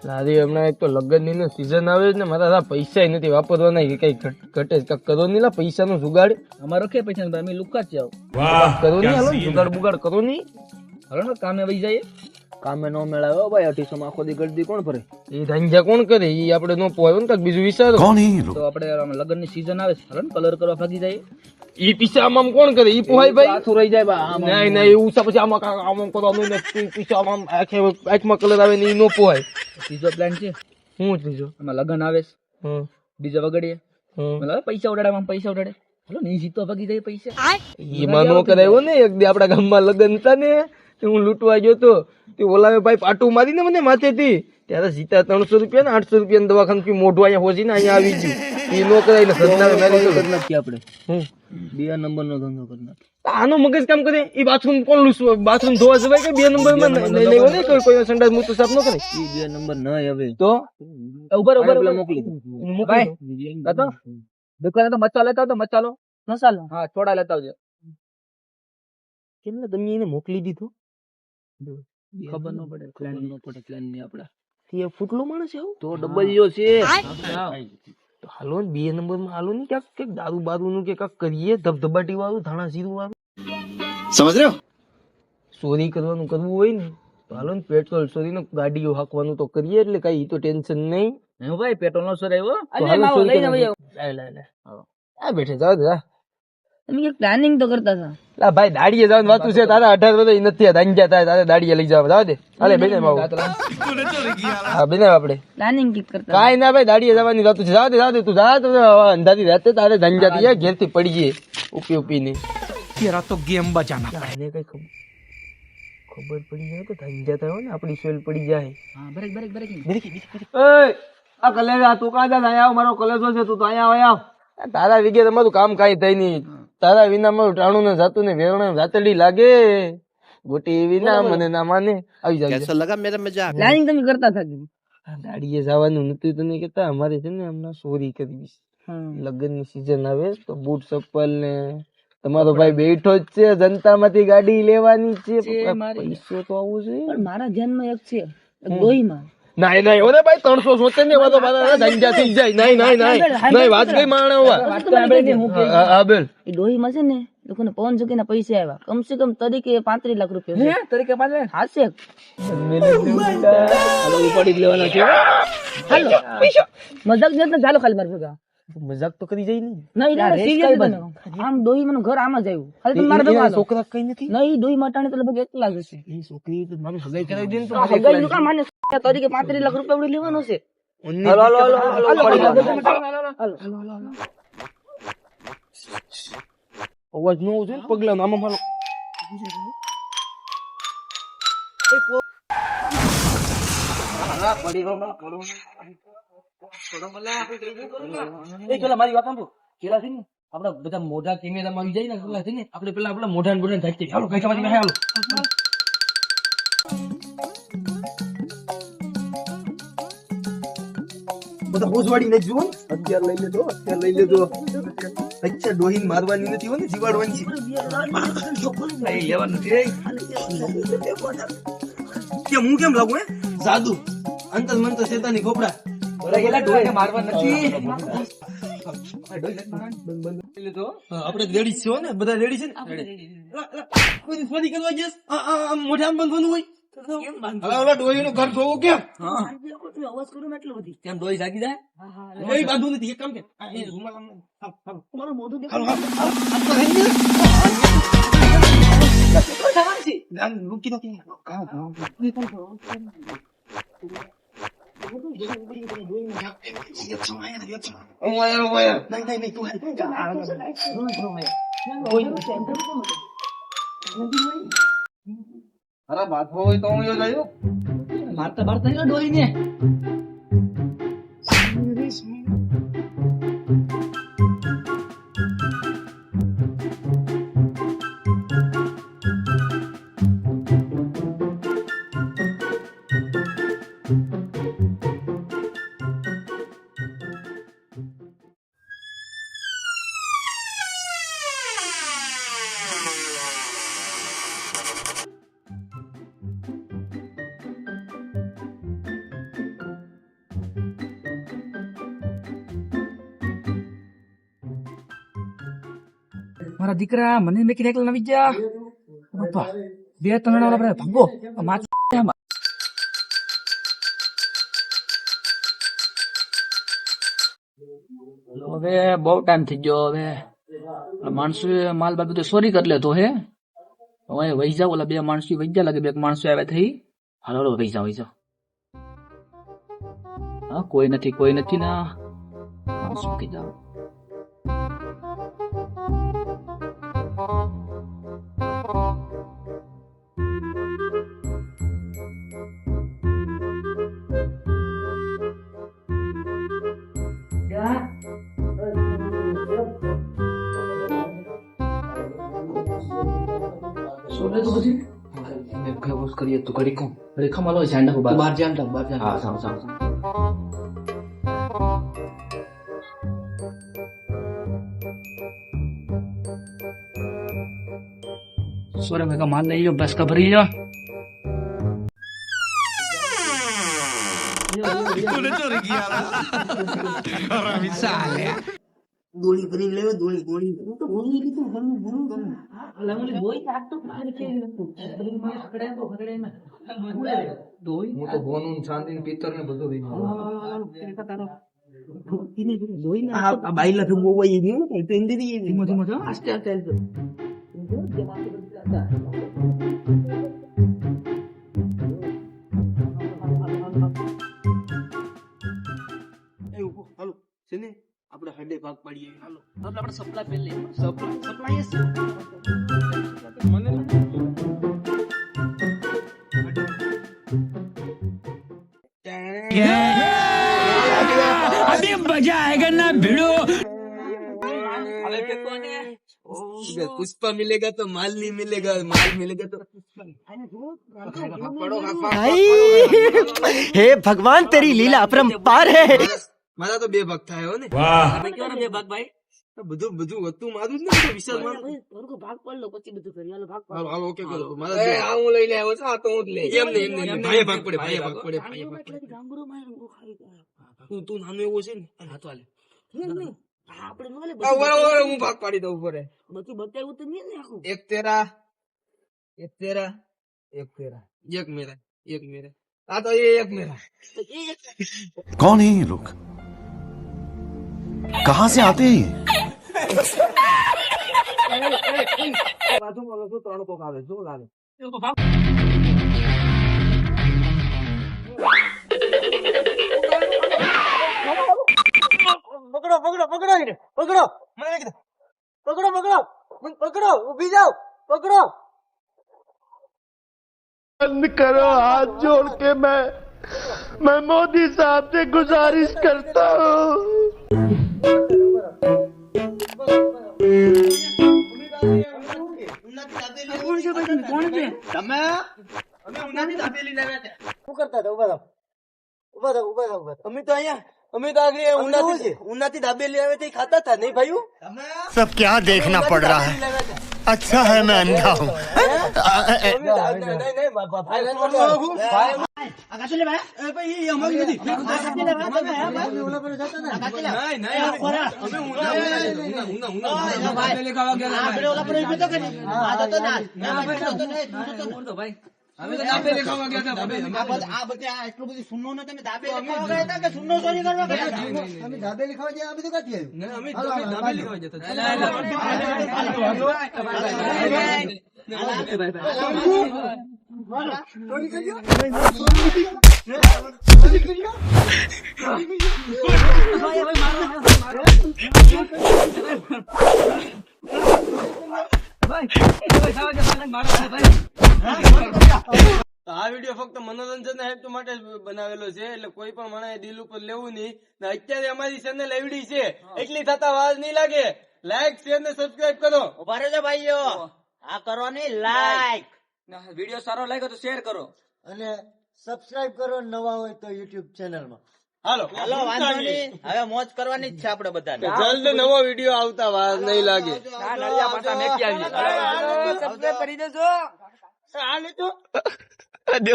લારી હમણાં એક તો લગ્નની સીઝન આવે છે ને, મારા પૈસા નથી વાપરવાના, કઈ ઘટે કાંક કરો નહીં લા, પૈસા નું જુગાડ અમારો કે પૈસા અમે લુકા જ જાવ કરો નહીં, હાલો જુગાડ બુગાડ કરો નહીં. હાલો ને કામે વહી જાય. કામે નો મેળાવે ભાઈ, 2800 માં આખો દી ગળદી કોણ ભરે? એ ધંધા કોણ કરે? એ આપણે નો પોવાય ને, કાંક બીજું વિચારો. તો આપણે લગ્ન ની સીઝન આવે છે, હાલો ને કલર કરવા ભાગી જાય. ઈ પીછા આમ કોણ કરે? ઈ પોહાય ભાઈ, આથું રહી જાય બા. નહીં નહીં એવું છે, પછી આમાં આમ કરવાનું ને પીછા આમ આંખમાં કલર આવે ને ઈ નો પોહાય. ત્રીજો પ્લાન છે. શું ત્રીજો? આમાં લગ્ન આવે છે, હમ બીજો વગડીએ, હમ મતલબ પૈસા ઉડાડે, આમ પૈસા ઉડાડે. હાલો નહીં જીતો ભાગી જાય પૈસા. એમાં નો કરાયો ને. એક દી આપડા ગામમાં લગ્ન હતા ને, હું લૂંટવા ગયો તો, તે ઓલાવે ભાઈ પાટું મારીને મને માથેથી, ત્યારે જીતા 300 રૂપિયા ને 800 રૂપિયા દવાખાનું મોઢું અહીંયા હોજીને અહીંયા આવી ગયું. એ નો કરાય ને સદનામે મારી તો નથી આપણે હું 2 નંબર નો ધંધો કરી નાખીએ. આનો મગજ કામ કરે. એ બાથરૂમ કોણ લૂસવા? બાથરૂમ ધોવા જવાય કે 2 નંબર માં લેવો ને? કોઈ સંડાસ મૂતું સાફ ન કરે. ઈ 2 નંબર ન હવે તો ઉભર મોકલી ભાઈ કાતો દુકાને તો મચ્છા લેતા આવતો. મસાલો હા થોડા લેતા આવજો. કેમ ને તમે એને મોકલી દીધો? ખબર ન પડે, પ્લાન ન પડે, પ્લાન ની આપડા તે ફૂટલો માણસ છે આવું તો ડબલિયો છે. તો હાલો ને 2 નંબર માં હાલો ને, ક્યાંક દારૂ બારૂ નું કે કાંક કરીએ, ધબધબાટી વાળું, ધાણા જીરું વાળું. समझ रहे हो? ચોરી કરવાનું કરવું હોય ને તો હાલો ને પેટ્રોલ ચોરી ને ગાડીઓ હાંકવાનું તો કરીએ, એટલે કઈ તો ટેન્શન નહીં. હે ભાઈ પેટ્રોલ નો સર આવ્યો. તો હાલો ચોરી કરવાનું. આ બેઠે જાવ દે. તમે એક પ્લાનિંગ તો કરતા હતા. લા ભાઈ દાડીએ જવાનું વાતું છે, તારા 18 વર્ષ નથી, ધંજા થાય તારે દાડીએ લઈ જવા. જાવ દે, હાલે બેને માવો. હા બેને આપણે પ્લાનિંગ કી કરતા કાઈ ના ભાઈ, દાડીએ જવાની વાતું છે. જાવ દે તું જા. તો અંધારી રાતે તારે ધંજા થી ઘેર થી પડી જઈએ ઉપી ની. तेरा तो गेम बचाना એને કઈ ખબર પડી જાય તો ધંજા થાય ને, આપડી સોલ પડી જાય. હા બ્રેક બ્રેક બ્રેક આ કલેજા તું કાં જા? અહીંયા આવ, મારો કલેજો છે, તું તો અહીંયા આવ. તારા વિગે તમારું કામ કાંઈ થાય નહીં. તારા વિના મારું ટાણું ને જાતું ને વેરણ જાતડી લાગે. ગોટી વિના મને ના માને. આવી જાય. कैसा लगा मेरा मजाक? પ્લાનિંગ તમે કરતા હતા. દાડીએ જવાનું નતું તને કેતા. અમારે છે ને હમણાં ચોરી કરવી છે. લગ્ન ની સીઝન આવે તો બૂટ ચપ્પલ ને તમારો ભાઈ બેઠો જ છે, જનતા માંથી ગાડી લેવાની છે. પૈસો તો આવું છે. પણ મારા ધ્યાનમાં એક છે, લોહીમાં. નહીં નહીં ઓને ભાઈ 370 ને વાતો મારા ધંજા થઈ જાય. નહીં વાત કઈ માણવા. હા બેલ એ ડોહીમાં છે ને લોકોને પવન ચક્કી ના પૈસા આવ્યા, કમસે કમ તરીકે 35 લાખ રૂપિયા છે. તરીકે પાછળ હાશે ઉપાડી જ લેવાના છે. હાલો મજાક જ નથી. ચાલો ખાલી મારી ભેગા. મજાક તો કરી જાય નહીં. નહીં સિરિયસ આમ ડોહી મને ઘર આમ જ આવ્યું. ખાલી તમે મારા ભેગા હાલો. છોકરા કઈ નથી. નહીં ડોહી માટાણે તો લગભગ 1 લાખ હશે. એ છોકરી તો મારું સગાઈ કરાવી દે ને તો સગાઈ નું કામ માને તરીકે 35 લાખ રૂપિયા આપણે લેવાનો છે. હાલો અવાજ નો છે પગલા આમાં મારો. મારી વાત સાંભળો. કેલા છે ને આપડા બધા મોઢા કેમેરામાં આવી જાય ને, પેલા છે ને આપણે પેલા આપડા મોઢા ને બોઢા થાય. હાલો કઈ તમારી હાલો બધા હોજવાડી નથી જુઓ. અત્યારે લઈ લેજો. અચ્છા ડોહીન મારવાની નથી હોય ને, જીવાડવાની છે. લેવાનું છે. કેમ હું કેમ લાગુ? જાદુ અંતર મંતર શેતાની ખોપડા. મારવા નથી. આપણે રેડી છો ને? બધા રેડી છે ને? કોઈ ફરી કરવા જઈશ મોઢે આમ બંધવાનું હોય. ઓલા ડોહીનું ઘર જોવું કેમ? અવાજ કરું એટલું બધી કેમ ડોહી જાગી જાય? એ બાંધુ નથી. એક કામ કે રૂમાલ આમ તમારું મોઢું હાલો, હાલો. રૂકી નથી. અરે બાથો હોય તો હું જાય મારતા બારતા ડોહી ને. મારા દીકરા મને મેં કીધું એકલા નવી જા બાપા 2-3 જણા આપણે ભાગો માચ હવે બહુ ટાઈમ થઈ ગયો હવે માણસો માલ બાલ બધું ચોરી કરી લેતો હે હવે વહી જાવ ઓલા 2 માણસો વહી જા લાગે 2 માણસો આવ્યા થઈ હાલો વહી જાવ હા કોઈ નથી ના માણસો કે જાવ सोने तो बजी मैं क्या बस करिए तो करी कम अरे खा मालो झंडा को बाहर जान हां सां सोरे में का माल नहीं जो बस का भरी जा तूने चोरी किया और मिसाल है ગોળી કરી લેવો ગોળી તો ગોળી કીધું ઘણું લાંગલી દોઈ કાટ તો મારે કે બધી માં પકડે ને દોઈ હું તો ભોનું ચાંદીન પિત્તર ને બધું લઈ દોઈ ને આ બાઈલા તો બહુ વઈ ગયું તો ઇન્દી દી ધીમો જો આસ્તે હાલો છે આપણે હડે ભાગ પાડીએ હાલો આપણે સપ્લાય પેલે સપ્લાય મને अभी मजा आएगा ना भिड़ो पुष्पा मिलेगा तो माल नहीं मिलेगा माल मिलेगा तो हे भगवान तेरी लीला अपरंपार है મારા તો 2 ભાગ થાય હો ને આપણે કેવાનો 2 ભાગ ભાઈ બધું હતું મારું જ ને વિશાલ માં ભાગ પડ લો પછી બધું કરી હાલો ભાગ હાલો હાલો ઓકે કરો મારા આ હું લઈને આવ્યો છું આ તો હું જ લઈ એમ નહીં ભાઈ ભાગ પડે ગાંગરો માર્યો ખાઈ તું નાનો એવો છે ને હા તો હાલે આપણે નો લે બરાબર હું ભાગ પાડી દઉં ઉપર બધું બતાવ્યું તો નહીં ને આખું એક તેરા એક મેરા આ તો એક મેરા कौन है ये लोग कहाँ से आते हैं બાજુ માં શું 3 કોક આવે શું લાગે પકડો મને કીધું પકડો ઊભી જાઓ પકડો बंद करो हाथ जोड़ के मैं मोदी साहब से गुजारिश करता हूँ અમે તો આગળ ઉનાથી દાબેલી આવે તે ખાતા હતા નહીં ભાઈઓ सब क्या देखना पड़ रहा है अच्छा है मैं अंधा हूँ આ વિડીયો ફક્ત મનોરંજન હેતુ માટે જ બનાવેલો છે એટલે કોઈ પણ માણસે દિલ ઉપર લેવું નહીં ને અત્યારે અમારી ચેનલ એવડી છે એટલી થતા વાર નહીં લાગે લાઈક શેર ને સબસ્ક્રાઇબ કરો ઉભા રહેજો ભાઈઓ આ કરો ને લાઈક વિડીયો સારો લાગ્યો તો શેર કરો અને સબસ્ક્રાઇબ કરો નવા હોય તો YouTube ચેનલમાં હાલો વાંધો નહીં હવે મોજ કરવાની જ છે આપણે બધાને જલ્દ નવો વિડીયો આવતા વાર નહીં લાગે સબસ્ક્રાઇબ કરી દેજો દે